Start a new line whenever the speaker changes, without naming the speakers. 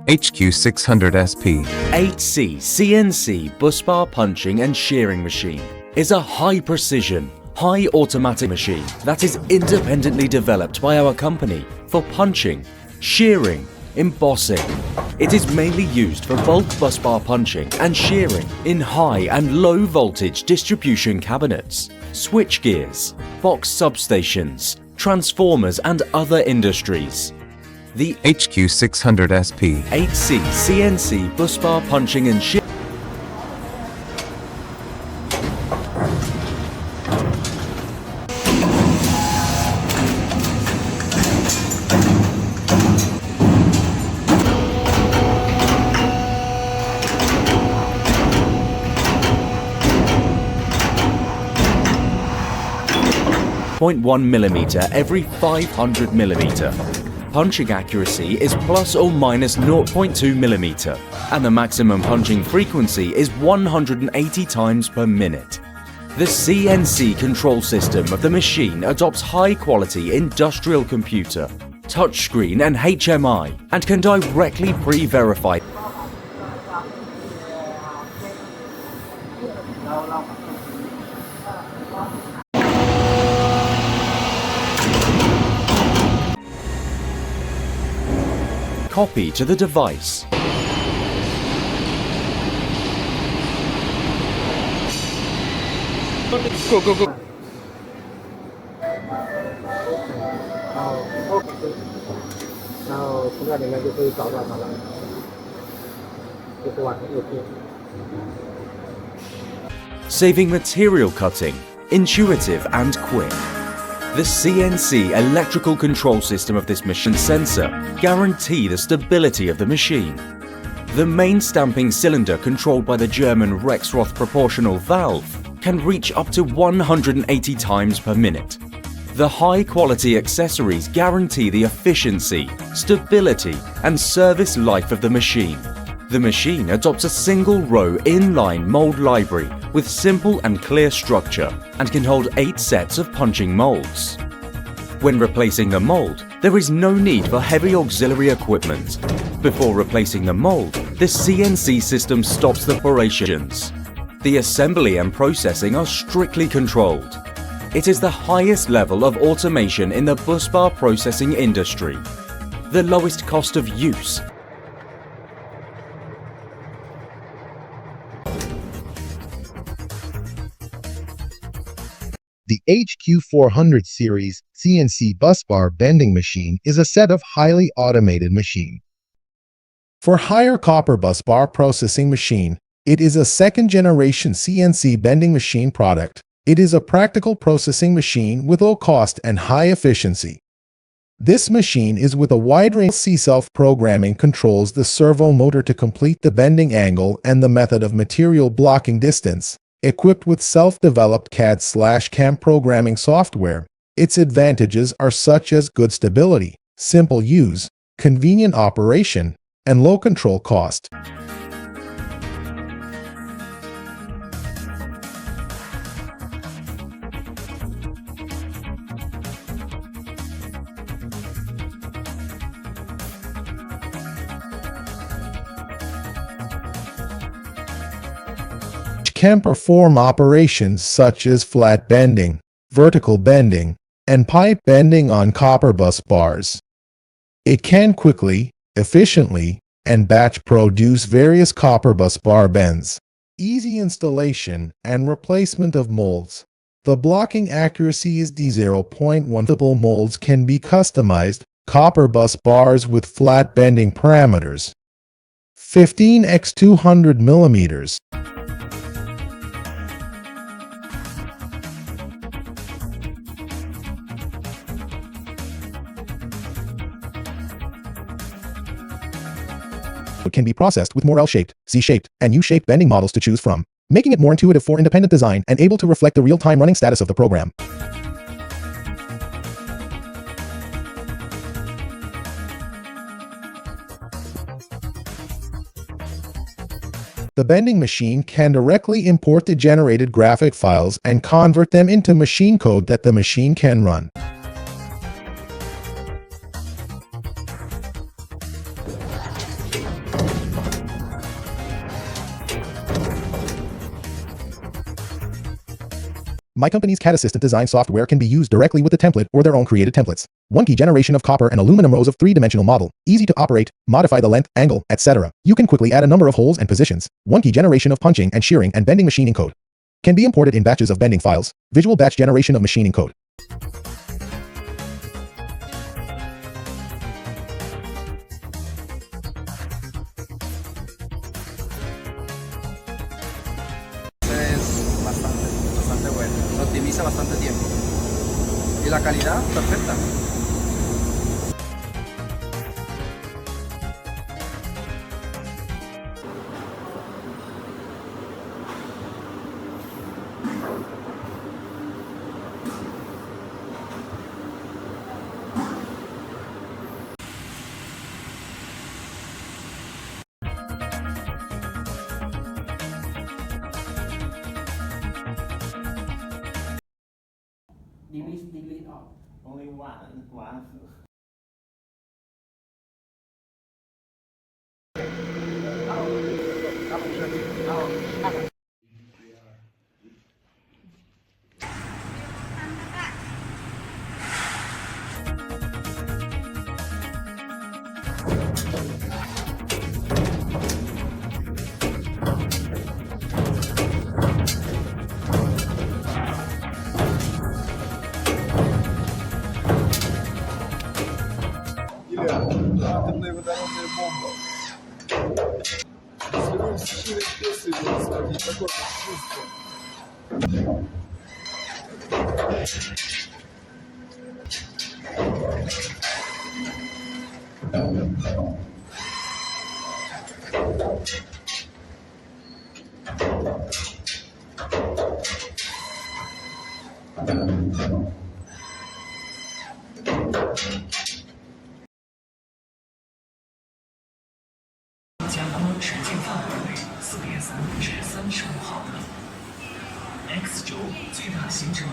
HQ600-SP
8C CNC Busbar punching and shearing machine is a high-precision, high-automatic machine that is independently developed by our company for punching, shearing, embossing. It is mainly used for bulk busbar punching and shearing in high and low voltage distribution cabinets, switch gears, box substations, transformers and other industries. The
HQ600-SP
8C CNC Busbar punching and shearing 0.1mm every 500mm. Punching accuracy is plus or minus 0.2mm, and the maximum punching frequency is 180 times per minute. The CNC control system of the machine adopts high-quality industrial computer, touchscreen and HMI, and can directly pre-verify copy to the device.
Go. 然后从这里面就可以找到它了，就是往右边。
Saving material cutting, intuitive and quick. The CNC electrical control system of this machine sensor guarantee the stability of the machine. The main stamping cylinder, controlled by the German Rexroth proportional valve, can reach up to 180 times per minute. The high-quality accessories guarantee the efficiency, stability and service life of the machine. The machine adopts a single-row inline mold library with simple and clear structure and can hold 8 sets of punching molds. When replacing the mold, there is no need for heavy auxiliary equipment. Before replacing the mold, the CNC system stops the operations. The assembly and processing are strictly controlled. It is the highest level of automation in the busbar processing industry. The lowest cost of use.
The HQ400 series CNC Busbar bending machine is a set of highly automated machine. For higher copper busbar processing machine, it is a second-generation CNC bending machine product. It is a practical processing machine with low cost and high efficiency. This machine is with a wide range of self-programming controls the servo motor to complete the bending angle and the method of material blocking distance. Equipped with self-developed CAD/CAM programming software, its advantages are such as good stability, simple use, convenient operation, and low control cost. Can perform operations such as flat bending, vertical bending, and pipe bending on copper bus bars. It can quickly, efficiently, and batch produce various copper bus bar bends. Easy installation and replacement of molds. The blocking accuracy is D0.1. Multiple molds can be customized, copper bus bars with flat bending parameters. 15x 200 mm. Can be processed with more L-shaped, C-shaped, and U-shaped bending models to choose from, making it more intuitive for independent design and able to reflect the real-time running status of the program. The bending machine can directly import the generated graphic files and convert them into machine code that the machine can run. My company's CAD Assistant design software can be used directly with the template or their own created templates. 1-key generation of copper and aluminum rows of 3-dimensional model. Easy to operate, modify the length, angle, etc. You can quickly add a number of holes and positions. 1-key generation of punching and shearing and bending machining code. Can be imported in batches of bending files. Visual batch generation of machining code.
Es bastante bueno, se optimiza bastante tiempo y la calidad perfecta.
Delete off. Only one.
Атомная водородная бомба. Взрыв с шире песни происходит. Такое чувство.
将光持镜范围为4.3至35毫米。X9最大行程。